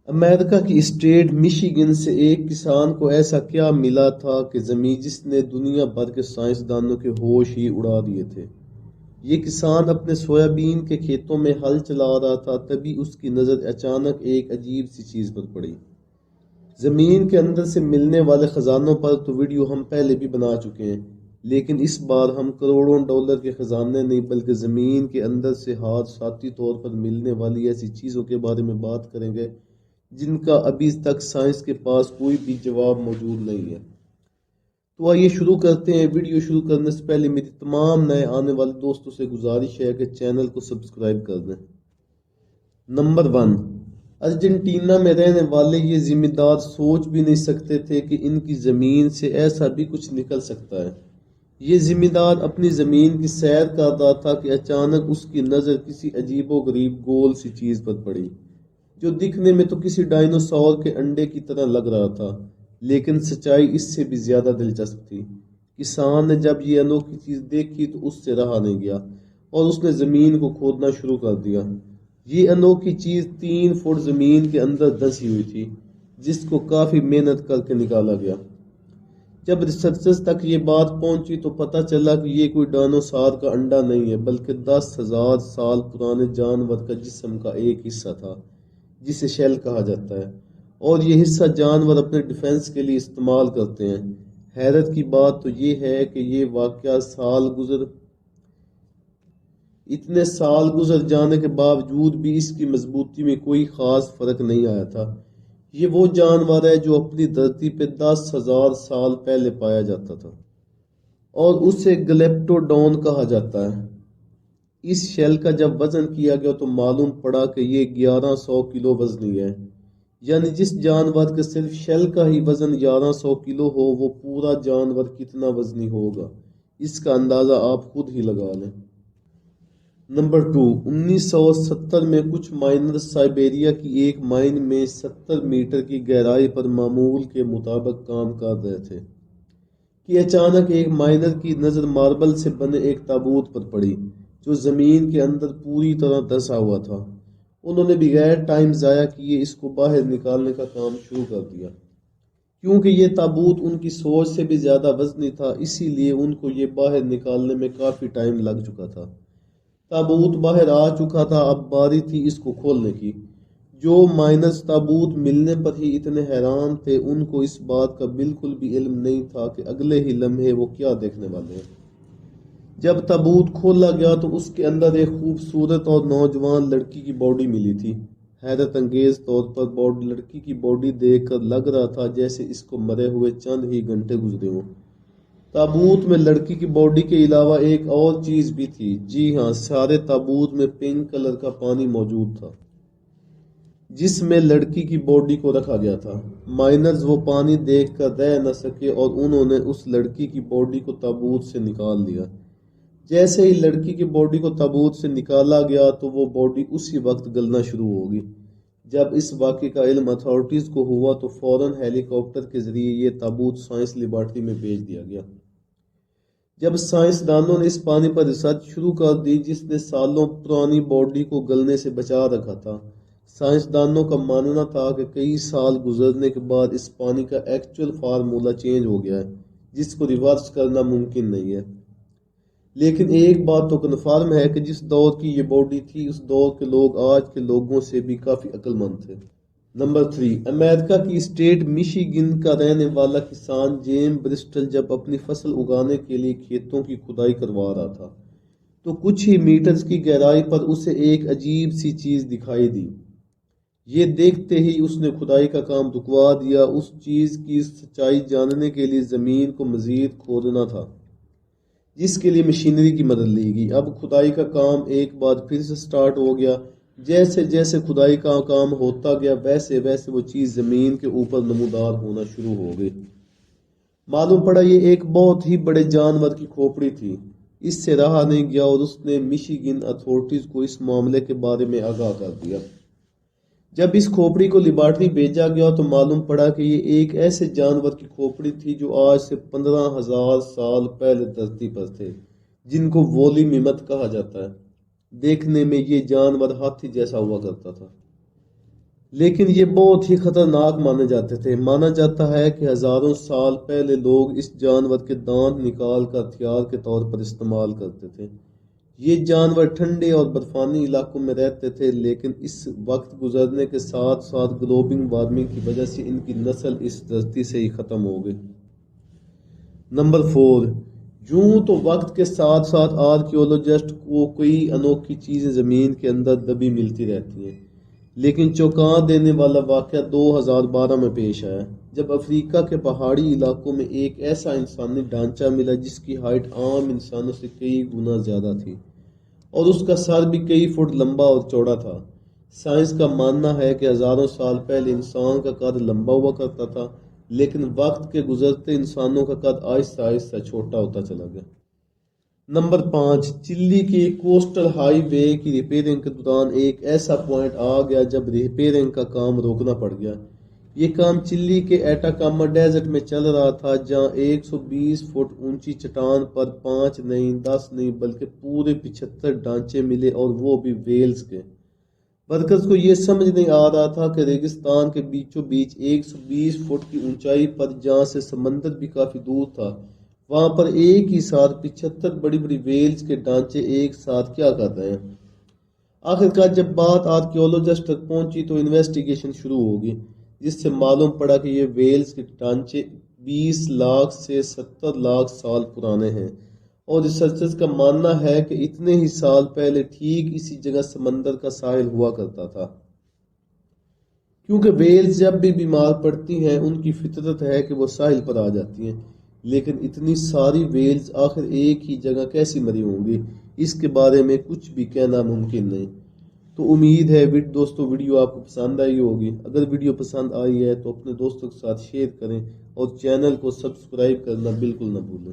امریکہ کی state Michigan سے ایک کسان کو ایسا کیا ملا تھا کہ زمین جس نے دنیا بھر کے سائنسدانوں کے ہوش ہی اڑا دیے تھے۔ یہ کسان اپنے سویابین کے کھیتوں میں ہل چلا رہا تھا، تبھی اس کی نظر اچانک ایک عجیب سی چیز پر پڑی۔ زمین کے اندر سے ملنے والے خزانوں پر تو ویڈیو ہم پہلے بھی بنا چکے ہیں، لیکن اس بار ہم کروڑوں ڈالر کے خزانے نہیں بلکہ زمین کے اندر سے حادثاتی طور پر ملنے والی ایسی چیزوں کے بارے میں بات کریں گے جن کا ابھی تک سائنس کے پاس کوئی بھی جواب موجود نہیں ہے۔ تو آئیے شروع کرتے ہیں۔ ویڈیو شروع کرنے سے پہلے میری تمام نئے آنے والے دوستوں سے گزارش ہے کہ چینل کو سبسکرائب کر دیں۔ نمبر 1، ارجنٹینا میں رہنے والے یہ ذمہ دار سوچ بھی نہیں سکتے تھے کہ ان کی زمین سے ایسا بھی کچھ نکل سکتا ہے۔ یہ ذمہ دار اپنی زمین کی سیر کر رہا تھا کہ اچانک اس کی نظر کسی عجیب و غریب گول سی چیز پر پڑی، جو دکھنے میں تو کسی ڈائنوسور کے انڈے کی طرح لگ رہا تھا، لیکن سچائی اس سے بھی زیادہ دلچسپ تھی۔ کسان نے جب یہ انوکھی چیز دیکھی تو اس سے رہا نہیں گیا اور اس نے زمین کو کھودنا شروع کر دیا۔ یہ انوکھی چیز 3 فٹ زمین کے اندر دھسی ہوئی تھی، جس کو کافی محنت کر کے نکالا گیا۔ جب ریسرچرز تک یہ بات پہنچی تو پتہ چلا کہ یہ کوئی ڈائنوسار کا انڈا نہیں ہے بلکہ 10,000 سال پرانے جانور کا جسم کا ایک حصہ تھا، جسے شیل کہا جاتا ہے، اور یہ حصہ جانور اپنے ڈیفنس کے لیے استعمال کرتے ہیں۔ حیرت کی بات تو یہ ہے کہ یہ واقعہ اتنے سال گزر جانے کے باوجود بھی اس کی مضبوطی میں کوئی خاص فرق نہیں آیا تھا۔ یہ وہ جانور ہے جو اپنی دھرتی پہ 10,000 سال پہلے پایا جاتا تھا اور اسے گلیپٹوڈون کہا جاتا ہے۔ اس شیل کا جب وزن کیا گیا تو معلوم پڑا کہ یہ 1100 کلو وزنی ہے، یعنی جس جانور کے صرف شیل کا ہی وزن 1100 کلو ہو وہ پورا جانور کتنا وزنی ہوگا، اس کا اندازہ آپ خود ہی لگا لیں۔ نمبر 2، 1970 میں کچھ مائنرز سائبیریا کی ایک مائن میں 70 میٹر کی گہرائی پر معمول کے مطابق کام کر رہے تھے کہ اچانک ایک مائنر کی نظر ماربل سے بنے ایک تابوت پر پڑی جو زمین کے اندر پوری طرح دھسا ہوا تھا۔ انہوں نے بغیر ٹائم ضائع کیے اس کو باہر نکالنے کا کام شروع کر دیا۔ کیونکہ یہ تابوت ان کی سوچ سے بھی زیادہ وزنی تھا، اسی لیے ان کو یہ باہر نکالنے میں کافی ٹائم لگ چکا تھا۔ تابوت باہر آ چکا تھا، اب باری تھی اس کو کھولنے کی۔ جو مائنرز تابوت ملنے پر ہی اتنے حیران تھے، ان کو اس بات کا بالکل بھی علم نہیں تھا کہ اگلے ہی لمحے وہ کیا دیکھنے والے ہیں۔ جب تابوت کھولا گیا تو اس کے اندر ایک خوبصورت اور نوجوان لڑکی کی باڈی ملی تھی۔ حیرت انگیز طور پر لڑکی کی باڈی دیکھ کر لگ رہا تھا جیسے اس کو مرے ہوئے چند ہی گھنٹے گزرے ہوں۔ تابوت میں لڑکی کی باڈی کے علاوہ ایک اور چیز بھی تھی۔ جی ہاں، سارے تابوت میں پنک کلر کا پانی موجود تھا جس میں لڑکی کی باڈی کو رکھا گیا تھا۔ مائنرز وہ پانی دیکھ کر رہ نہ سکے اور انہوں نے اس لڑکی کی باڈی کو تابوت سے نکال لیا۔ جیسے ہی لڑکی کی باڈی کو تابوت سے نکالا گیا تو وہ باڈی اسی وقت گلنا شروع ہوگی۔ جب اس واقعے کا علم اتھارٹیز کو ہوا تو فوراً ہیلی کاپٹر کے ذریعے یہ تابوت سائنس لیبارٹری میں بھیج دیا گیا۔ جب سائنسدانوں نے اس پانی پر ریسرچ شروع کر دی جس نے سالوں پرانی باڈی کو گلنے سے بچا رکھا تھا، سائنسدانوں کا ماننا تھا کہ کئی سال گزرنے کے بعد اس پانی کا ایکچوئل فارمولا چینج ہو گیا ہے جس کو ریورس کرنا ممکن نہیں ہے۔ لیکن ایک بات تو کنفرم ہے کہ جس دور کی یہ باڈی تھی اس دور کے لوگ آج کے لوگوں سے بھی کافی عقل مند تھے۔ نمبر 3، امریکہ کی اسٹیٹ مشیگن کا رہنے والا کسان جیم برسٹل جب اپنی فصل اگانے کے لیے کھیتوں کی کھدائی کروا رہا تھا تو کچھ ہی میٹرز کی گہرائی پر اسے ایک عجیب سی چیز دکھائی دی۔ یہ دیکھتے ہی اس نے کھدائی کا کام رکوا دیا۔ اس چیز کی سچائی جاننے کے لیے زمین کو مزید کھودنا تھا جس کے لیے مشینری کی مدد لی گئی۔ اب کھدائی کا کام ایک بار پھر سے سٹارٹ ہو گیا۔ جیسے جیسے کھدائی کا کام ہوتا گیا ویسے ویسے وہ چیز زمین کے اوپر نمودار ہونا شروع ہو گئی۔ معلوم پڑا یہ ایک بہت ہی بڑے جانور کی کھوپڑی تھی۔ اس سے رہا نہیں گیا اور اس نے مشیگن اتھارٹیز کو اس معاملے کے بارے میں آگاہ کر دیا۔ جب اس کھوپڑی کو لیبارٹری بھیجا گیا تو معلوم پڑا کہ یہ ایک ایسے جانور کی کھوپڑی تھی جو آج سے 15,000 سال پہلے دھرتی پر تھے، جن کو وولی میمت کہا جاتا ہے۔ دیکھنے میں یہ جانور ہاتھی جیسا ہوا کرتا تھا۔ لیکن یہ بہت ہی خطرناک مانے جاتے تھے۔ مانا جاتا ہے کہ ہزاروں سال پہلے لوگ اس جانور کے دانت نکال کر ہتھیار کے طور پر استعمال کرتے تھے۔ یہ جانور ٹھنڈے اور برفانی علاقوں میں رہتے تھے، لیکن اس وقت گزرنے کے ساتھ ساتھ گلوبل وارمنگ کی وجہ سے ان کی نسل اس دھرتی سے ہی ختم ہو گئی۔ نمبر 4، یوں تو وقت کے ساتھ ساتھ آرکیولوجسٹ کو کئی انوکھی چیزیں زمین کے اندر دبی ملتی رہتی ہیں، لیکن چونکا دینے والا واقعہ 2012 میں پیش آیا، جب افریقہ کے پہاڑی علاقوں میں ایک ایسا انسانی ڈھانچہ ملا جس کی ہائٹ عام انسانوں سے کئی گنا زیادہ تھی، اور اس کا سر بھی کئی فٹ لمبا اور چوڑا تھا۔ سائنس کا ماننا ہے کہ ہزاروں سال پہلے انسان کا قد لمبا ہوا کرتا تھا، لیکن وقت کے گزرتے انسانوں کا قد آہستہ آہستہ چھوٹا ہوتا چلا گیا۔ نمبر 5، چلی کے کوسٹل ہائی وے کی ریپیئرنگ کے دوران ایک ایسا پوائنٹ آ گیا جب ریپیئرنگ کا کام روکنا پڑ گیا۔ یہ کام چلی کے ایٹاکاما ڈیزرٹ میں چل رہا تھا، جہاں 120 فٹ اونچی چٹان پر 5 نہیں 10 نہیں بلکہ پورے 75 ڈھانچے ملے، اور وہ بھی ویلز کے۔ ورکرز کو یہ سمجھ نہیں آ رہا تھا کہ ریگستان کے بیچوں بیچ 120 فٹ کی اونچائی پر، جہاں سے سمندر بھی کافی دور تھا، وہاں پر ایک ہی ساتھ 75 بڑی بڑی ویلز کے ڈھانچے ایک ساتھ کیا کر رہے ہیں۔ آخرکار جب بات آرکیولوجسٹ تک پہنچی تو انویسٹیگیشن شروع ہوگی، جس سے معلوم پڑا کہ یہ ویلز کے ڈھانچے 20 لاکھ سے 70 لاکھ سال پرانے ہیں، اور ریسرچرز کا ماننا ہے کہ اتنے ہی سال پہلے ٹھیک اسی جگہ سمندر کا ساحل ہوا کرتا تھا۔ کیونکہ ویلز جب بھی بیمار پڑتی ہیں ان کی فطرت ہے کہ وہ ساحل پر آ جاتی ہیں، لیکن اتنی ساری ویلز آخر ایک ہی جگہ کیسی مری ہوں گی، اس کے بارے میں کچھ بھی کہنا ممکن نہیں۔ تو امید ہے دوستو ویڈیو آپ کو پسند آئی ہوگی۔ اگر ویڈیو پسند آئی ہے تو اپنے دوستوں کے ساتھ شیئر کریں، اور چینل کو سبسکرائب کرنا بالکل نہ بھولیں۔